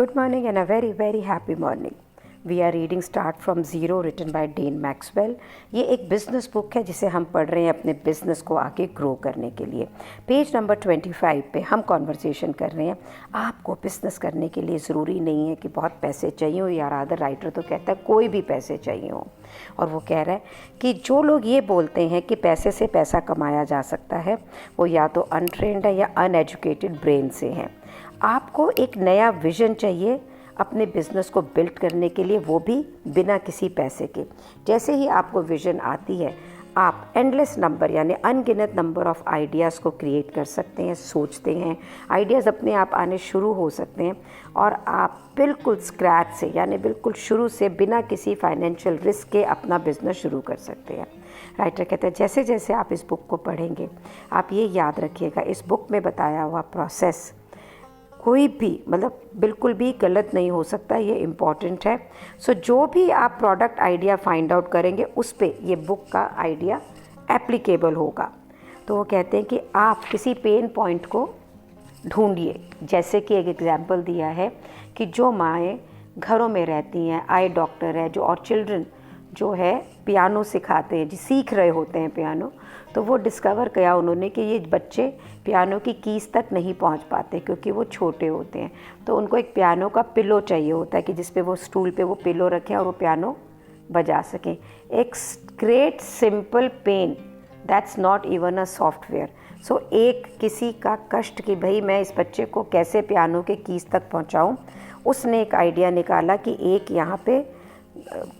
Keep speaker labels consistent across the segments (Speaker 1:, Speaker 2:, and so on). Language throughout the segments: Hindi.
Speaker 1: Good morning and a very very happy morning. We are reading Start from Zero written by Dane Maxwell. ये एक बिज़नेस बुक है जिसे हम पढ़ रहे हैं अपने बिज़नेस को आगे ग्रो करने के लिए. पेज नंबर 25 पे हम कॉन्वर्सेशन कर रहे हैं. आपको बिज़नेस करने के लिए ज़रूरी नहीं है कि बहुत पैसे चाहिए हो, या रादर राइटर तो कहता है कोई भी पैसे चाहिए हो. और वो कह रहा है कि जो लोग ये बोलते हैं कि पैसे से पैसा कमाया जा सकता है वो या तो अनट्रेंड है या अनएजुकेटेड ब्रेन से हैं. आपको एक नया विज़न चाहिए अपने बिज़नेस को बिल्ड करने के लिए, वो भी बिना किसी पैसे के. जैसे ही आपको विज़न आती है आप एंडलेस नंबर यानी अनगिनत नंबर ऑफ़ आइडियाज़ को क्रिएट कर सकते हैं, सोचते हैं, आइडियाज़ अपने आप आने शुरू हो सकते हैं और आप बिल्कुल स्क्रैच से यानी बिल्कुल शुरू से बिना किसी फाइनेंशियल रिस्क के अपना बिज़नेस शुरू कर सकते हैं. राइटर कहते हैं जैसे जैसे आप इस बुक को पढ़ेंगे आप ये याद रखिएगा, इस बुक में बताया हुआ प्रोसेस कोई भी मतलब बिल्कुल भी गलत नहीं हो सकता, ये इम्पॉर्टेंट है. सो जो भी आप प्रोडक्ट आइडिया फाइंड आउट करेंगे उस पर ये बुक का आइडिया एप्लीकेबल होगा. तो वो कहते हैं कि आप किसी पेन पॉइंट को ढूंढिए. जैसे कि एक एग्जांपल दिया है कि जो माएँ घरों में रहती हैं, आई डॉक्टर है जो, और चिल्ड्रन जो है पियानो सिखाते हैं, जो सीख रहे होते हैं पियानो, तो वो डिस्कवर किया उन्होंने कि ये बच्चे पियानो की कीज़ तक नहीं पहुंच पाते क्योंकि वो छोटे होते हैं. तो उनको एक पियानो का पिलो चाहिए होता है कि जिस पे वो स्टूल पे वो पिलो रखें और वो पियानो बजा सकें. एक great simple pen, that's not even a software. So एक किसी का कष्ट कि भाई मैं इस बच्चे को कैसे पियानो के कीज़ तक पहुँचाऊँ, उसने एक आइडिया निकाला कि एक यहाँ पे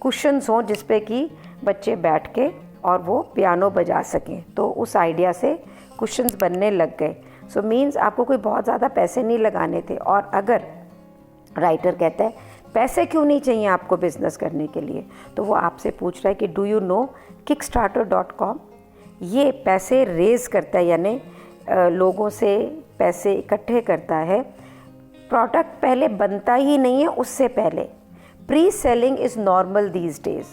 Speaker 1: कुशन्स हों जिस पे कि बच्चे बैठ के और वो पियानो बजा सकें. तो उस आइडिया से कुशन्स बनने लग गए. सो मीन्स आपको कोई बहुत ज़्यादा पैसे नहीं लगाने थे. और अगर राइटर कहता है पैसे क्यों नहीं चाहिए आपको बिज़नेस करने के लिए, तो वो आपसे पूछ रहा है कि डू यू नो kickstarter.com ये पैसे रेज़ करता है यानी लोगों से पैसे इकट्ठे करता है. प्रोडक्ट पहले बनता ही नहीं है, उससे पहले pre selling is normal these days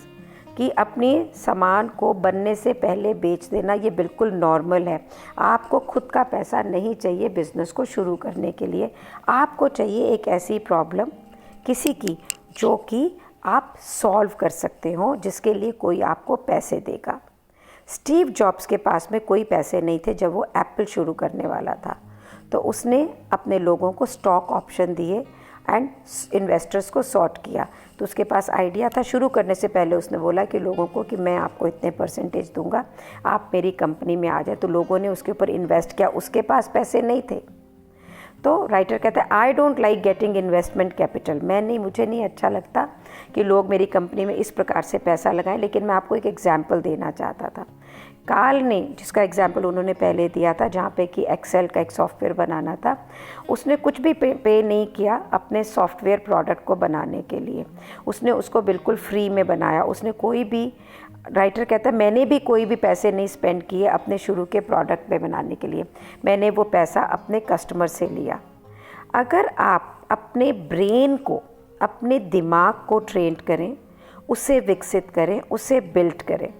Speaker 1: कि अपनी सामान को बनने से पहले बेच देना ये बिल्कुल नॉर्मल है. आपको खुद का पैसा नहीं चाहिए बिज़नेस को शुरू करने के लिए. आपको चाहिए एक ऐसी प्रॉब्लम किसी की जो कि आप सॉल्व कर सकते हो, जिसके लिए कोई आपको पैसे देगा. स्टीव जॉब्स के पास में कोई पैसे नहीं थे जब वो एप्पल शुरू करने वाला था, तो उसने अपने लोगों को स्टॉक ऑप्शन दिए एंड इन्वेस्टर्स को सॉर्ट किया. तो उसके पास आइडिया था. शुरू करने से पहले उसने बोला कि लोगों को कि मैं आपको इतने परसेंटेज दूंगा, आप मेरी कंपनी में आ जाए. तो लोगों ने उसके ऊपर इन्वेस्ट किया. उसके पास पैसे नहीं थे. तो राइटर कहता है I don't like getting investment capital. मुझे नहीं अच्छा लगता कि लोग मेरी कंपनी में इस प्रकार से पैसा लगाएं. लेकिन मैं आपको एक एग्जाम्पल देना चाहता था. कार्ल ने, जिसका एग्जाम्पल उन्होंने पहले दिया था जहाँ पे कि एक्सेल का एक सॉफ्टवेयर बनाना था, उसने कुछ भी पे नहीं किया अपने सॉफ्टवेयर प्रोडक्ट को बनाने के लिए. उसने उसको बिल्कुल फ्री में बनाया. उसने कोई भी, राइटर कहता है मैंने भी कोई भी पैसे नहीं स्पेंड किए अपने शुरू के प्रोडक्ट पे बनाने के लिए. मैंने वो पैसा अपने कस्टमर से लिया. अगर आप अपने ब्रेन को, अपने दिमाग को ट्रेन करें, उसे विकसित करें, उसे बिल्ड करें,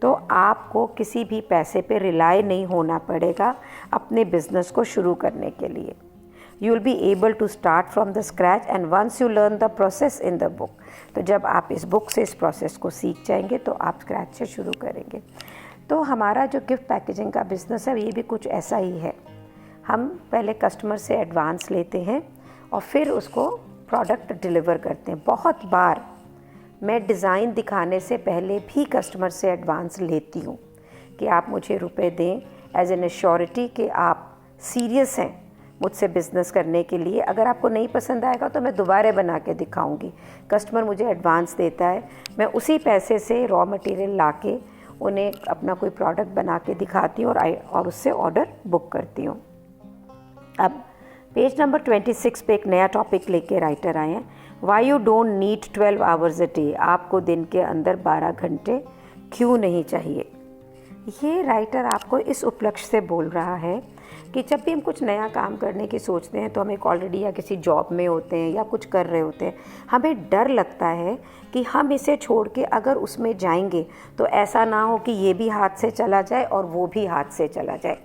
Speaker 1: तो आपको किसी भी पैसे पे रिलाई नहीं होना पड़ेगा अपने बिज़नेस को शुरू करने के लिए. You will be able to start from the scratch and once you learn the process in the book. तो जब आप इस बुक से इस प्रोसेस को सीख जाएंगे तो आप स्क्रैच से शुरू करेंगे. तो हमारा जो गिफ्ट पैकेजिंग का बिज़नेस है ये भी कुछ ऐसा ही है. हम पहले कस्टमर से एडवांस लेते हैं और फिर उसको प्रोडक्ट डिलीवर करते हैं. बहुत बार मैं डिज़ाइन दिखाने से पहले भी कस्टमर से एडवांस लेती हूँ कि आप मुझे रुपए दें एज एन एश्योरिटी कि आप सीरियस हैं मुझसे बिज़नेस करने के लिए. अगर आपको नहीं पसंद आएगा तो मैं दोबारा बना के दिखाऊंगी. कस्टमर मुझे एडवांस देता है, मैं उसी पैसे से रॉ मटेरियल ला के उन्हें अपना कोई प्रोडक्ट बना के दिखाती हूँ और उससे ऑर्डर बुक करती हूँ. अब पेज नंबर 26 पे एक नया टॉपिक लेके राइटर आए हैं. Why you don't need 12 hours a day. आपको दिन के अंदर 12 घंटे क्यों नहीं चाहिए. ये राइटर आपको इस उपलक्ष्य से बोल रहा है कि जब भी हम कुछ नया काम करने की सोचते हैं तो हम एक ऑलरेडी या किसी जॉब में होते हैं या कुछ कर रहे होते हैं, हमें डर लगता है कि हम इसे छोड़ के अगर उसमें जाएंगे तो ऐसा ना हो कि ये भी हाथ से चला जाए और वो भी हाथ से चला जाए.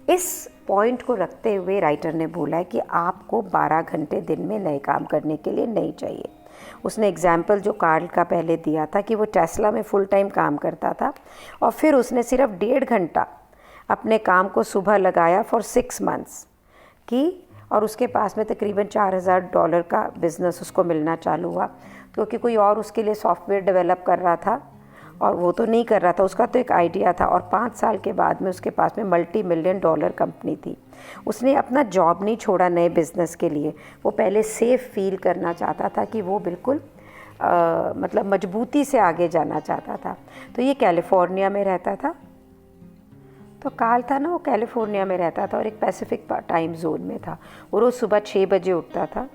Speaker 1: इस पॉइंट को रखते हुए राइटर ने बोला है कि आपको 12 घंटे दिन में नए काम करने के लिए नहीं चाहिए। उसने एग्जाम्पल जो कार्ल का पहले दिया था कि वो टेस्ला में फुल टाइम काम करता था और फिर उसने सिर्फ 1.5 घंटा अपने काम को सुबह लगाया फॉर 6 मंथ्स की, और उसके पास में तकरीबन $4000 का बिज़नेस उसको मिलना चालू हुआ, क्योंकि कोई और उसके लिए सॉफ्टवेयर डेवलप कर रहा था और वो तो नहीं कर रहा था, उसका तो एक आइडिया था। और 5 साल के बाद में उसके पास में $multi-million कंपनी थी। उसने अपना जॉब नहीं छोड़ा नए बिज़नेस के लिए, वो पहले सेफ फील करना चाहता था कि वो बिल्कुल मतलब मजबूती से आगे जाना चाहता था। तो ये कैलिफोर्निया में रहता था, तो कार्ल था ना, वो कैलिफोर्निया में रहता था और एक पैसिफिक टाइम जोन में था। वो रोज़ सुबह 6 बजे उठता था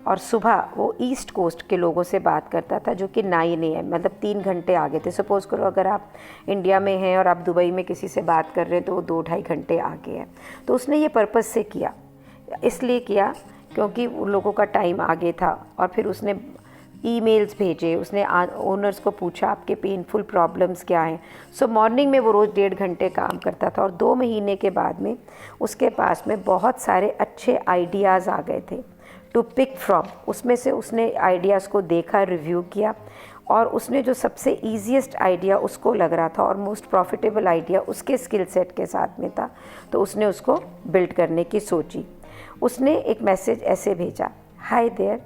Speaker 1: और सुबह वो ईस्ट कोस्ट के लोगों से बात करता था जो कि 9 AM मतलब 3 घंटे आगे थे। सपोज़ करो अगर आप इंडिया में हैं और आप दुबई में किसी से बात कर रहे हैं तो वो 2-2.5 घंटे आगे हैं। तो उसने ये पर्पज़ से किया, इसलिए किया क्योंकि उन लोगों का टाइम आगे था। और फिर उसने ईमेल्स भेजे, उसने ओनर्स को पूछा आपके पेनफुल प्रॉब्लम्स क्या हैं। सो मॉर्निंग में वो रोज़ 1.5 घंटे काम करता था और 2 महीने के बाद में उसके पास में बहुत सारे अच्छे आइडियाज़ आ गए थे टू पिक फ्रॉम। उसमें से उसने आइडियाज़ को देखा, रिव्यू किया और उसने जो सबसे ईजीएस्ट आइडिया उसको लग रहा था और मोस्ट प्रॉफिटेबल आइडिया उसके स्किल सेट के साथ में था, तो उसने उसको बिल्ड करने की सोची। उसने एक मैसेज ऐसे भेजा, हाय देयर,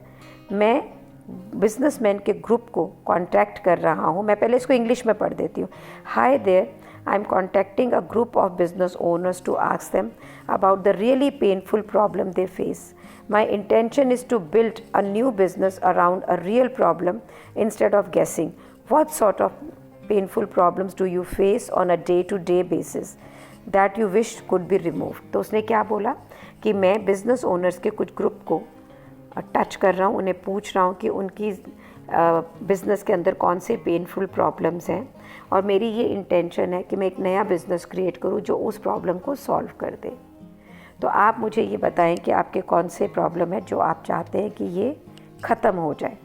Speaker 1: मैं बिजनेसमैन के ग्रुप को कांटेक्ट कर रहा हूँ। मैं पहले इसको इंग्लिश में पढ़ देती हूँ। Hi there, I am contacting a group of business owners to ask them about the really painful problem they face. My intention is to build a new business around a real problem instead of guessing. What sort of painful problems do you face on a day-to-day basis that you wish could be removed? तो उसने क्या बोला कि मैं बिजनेस ओनर्स के कुछ ग्रुप को टच कर रहा हूँ, उन्हें पूछ रहा हूँ कि उनकी बिज़नेस के अंदर कौन से पेनफुल प्रॉब्लम्स हैं और मेरी ये इंटेंशन है कि मैं एक नया बिज़नेस क्रिएट करूँ जो उस प्रॉब्लम को सॉल्व कर दे। तो आप मुझे ये बताएं कि आपके कौन से प्रॉब्लम है जो आप चाहते हैं कि ये ख़त्म हो जाए।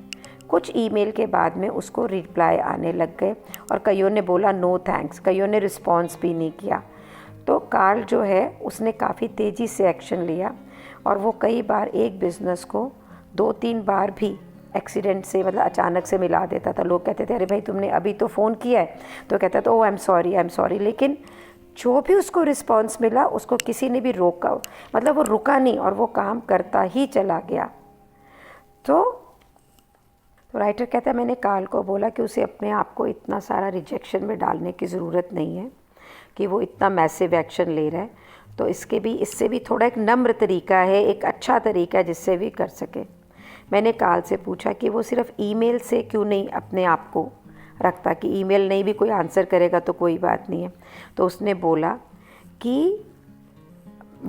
Speaker 1: कुछ ईमेल के बाद में उसको रिप्लाई आने लग गए और कईयों ने बोला नो थैंक्स, कईयों ने रिस्पॉन्स भी नहीं किया। तो कार्ल जो है उसने काफ़ी तेज़ी से एक्शन लिया और वो कई बार एक बिज़नेस को 2-3 बार भी एक्सीडेंट से मतलब अचानक से मिला देता था। लोग कहते थे अरे भाई तुमने अभी तो फ़ोन किया है, तो कहता था ओ आई एम सॉरी, लेकिन जो भी उसको रिस्पॉन्स मिला उसको किसी ने भी रोका, मतलब वो रुका नहीं और वो काम करता ही चला गया। तो राइटर कहता है मैंने कार्ल को बोला कि उसे अपने आप को इतना सारा रिजेक्शन में डालने की ज़रूरत नहीं है कि वो इतना मैसिव एक्शन ले रहा है, तो इससे भी थोड़ा एक नम्र तरीका है, एक अच्छा तरीका है जिससे भी कर सके। मैंने कार्ल से पूछा कि वो सिर्फ ईमेल से क्यों नहीं अपने आप को रखता कि ईमेल नहीं भी कोई आंसर करेगा तो कोई बात नहीं है। तो उसने बोला कि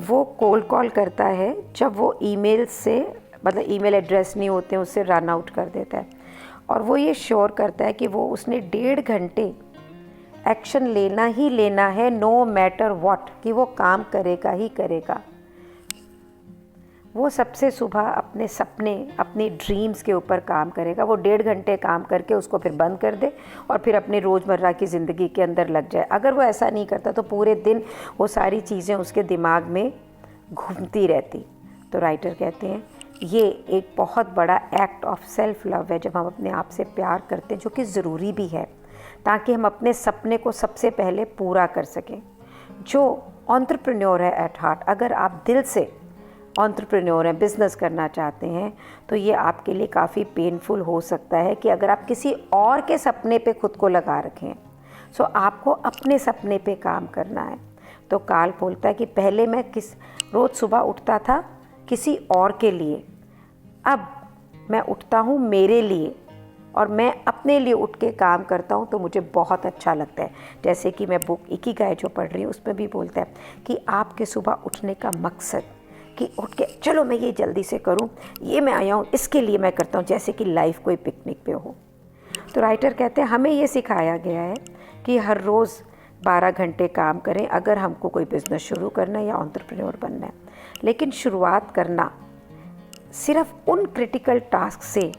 Speaker 1: वो कोल्ड कॉल करता है जब वो ईमेल से मतलब ईमेल एड्रेस नहीं होते हैं उससे रन आउट कर देता है और वो ये श्योर करता है कि वो उसने 1.5 घंटे एक्शन लेना ही लेना है, नो मैटर व्हाट, कि वो काम करेगा ही करेगा। वो सबसे सुबह अपने सपने, अपनी ड्रीम्स के ऊपर काम करेगा। वो 1.5 घंटे काम करके उसको फिर बंद कर दे और फिर अपनी रोज़मर्रा की ज़िंदगी के अंदर लग जाए। अगर वो ऐसा नहीं करता तो पूरे दिन वो सारी चीज़ें उसके दिमाग में घूमती रहती। तो राइटर कहते हैं ये एक बहुत बड़ा एक्ट ऑफ सेल्फ लव है जब हम अपने आप से प्यार करते हैं, जो कि ज़रूरी भी है ताकि हम अपने सपने को सबसे पहले पूरा कर सकें। जो एंटरप्रेन्योर है एट हार्ट, अगर आप दिल से एंटरप्रेन्योर हैं, बिज़नेस करना चाहते हैं, तो ये आपके लिए काफ़ी पेनफुल हो सकता है कि अगर आप किसी और के सपने पे खुद को लगा रखें। सो आपको अपने सपने पे काम करना है। तो कार्ल बोलता है कि पहले मैं रोज़ सुबह उठता था किसी और के लिए, अब मैं उठता हूँ मेरे लिए और मैं अपने लिए उठ के काम करता हूँ तो मुझे बहुत अच्छा लगता है। जैसे कि मैं बुक इकिगाई जो पढ़ रही हूँ उसमें भी बोलता है कि आपके सुबह उठने का मकसद कि उठ के चलो मैं ये जल्दी से करूं, ये मैं आया हूं इसके लिए मैं करता हूं, जैसे कि लाइफ कोई पिकनिक पे हो। तो राइटर कहते हैं हमें ये सिखाया गया है कि हर रोज़ 12 घंटे काम करें अगर हमको कोई बिज़नेस शुरू करना है या एंटरप्रेन्योर बनना है, लेकिन शुरुआत करना सिर्फ उन क्रिटिकल टास्क से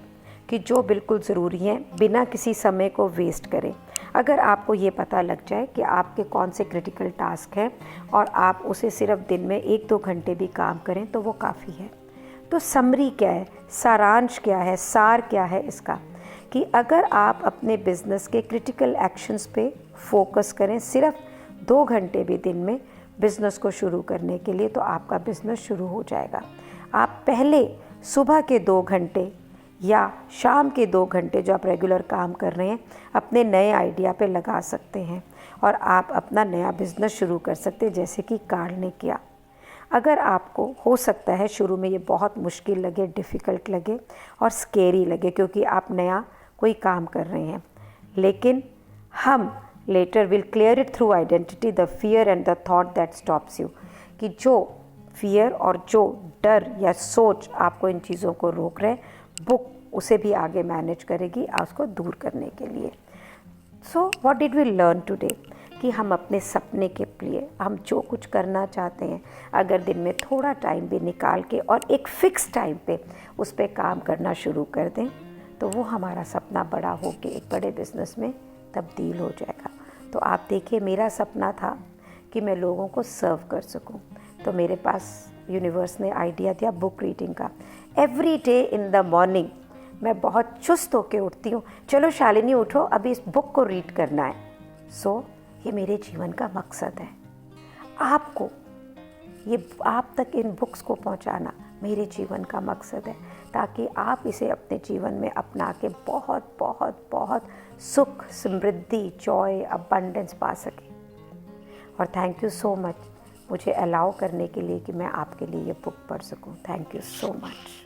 Speaker 1: कि जो बिल्कुल ज़रूरी हैं, बिना किसी समय को वेस्ट करें। अगर आपको ये पता लग जाए कि आपके कौन से क्रिटिकल टास्क हैं और आप उसे सिर्फ दिन में 1-2 घंटे भी काम करें तो वो काफ़ी है। तो समरी क्या है, सारांश क्या है, सार क्या है इसका, कि अगर आप अपने बिज़नेस के क्रिटिकल एक्शंस पे फोकस करें सिर्फ 2 घंटे भी दिन में बिज़नेस को शुरू करने के लिए, तो आपका बिज़नेस शुरू हो जाएगा। आप पहले सुबह के 2 घंटे या शाम के 2 घंटे जो आप रेगुलर काम कर रहे हैं अपने नए आइडिया पे लगा सकते हैं और आप अपना नया बिज़नेस शुरू कर सकते हैं, जैसे कि कार्ल ने किया। अगर आपको हो सकता है शुरू में ये बहुत मुश्किल लगे, डिफ़िकल्ट लगे और स्केरी लगे क्योंकि आप नया कोई काम कर रहे हैं, लेकिन हम later will clear it through identity the fear and the thought that stops you, कि जो फियर और जो डर या सोच आपको इन चीज़ों को रोक रहे, बुक उसे भी आगे मैनेज करेगी उसको दूर करने के लिए। So what did we learn today, कि हम अपने सपने के लिए हम जो कुछ करना चाहते हैं अगर दिन में थोड़ा टाइम भी निकाल के और एक फ़िक्स टाइम पे उस पर काम करना शुरू कर दें तो वो हमारा सपना बड़ा होकर एक बड़े बिज़नेस में तब्दील हो जाएगा। तो आप देखिए, मेरा सपना था कि मैं लोगों को सर्व कर सकूं, तो मेरे पास यूनिवर्स ने आइडिया दिया बुक रीडिंग का। Every day in the morning मैं बहुत चुस्त होकर उठती हूँ, चलो शालिनी उठो अभी इस बुक को रीड करना है। सो ये मेरे जीवन का मकसद है। आपको ये आप तक इन बुक्स को पहुंचाना मेरे जीवन का मकसद है, ताकि आप इसे अपने जीवन में अपना के बहुत बहुत बहुत सुख, समृद्धि, जॉय, अबंडेंस पा सकें। और थैंक यू सो मच मुझे अलाउ करने के लिए कि मैं आपके लिए ये बुक पढ़ सकूं। Thank you so much.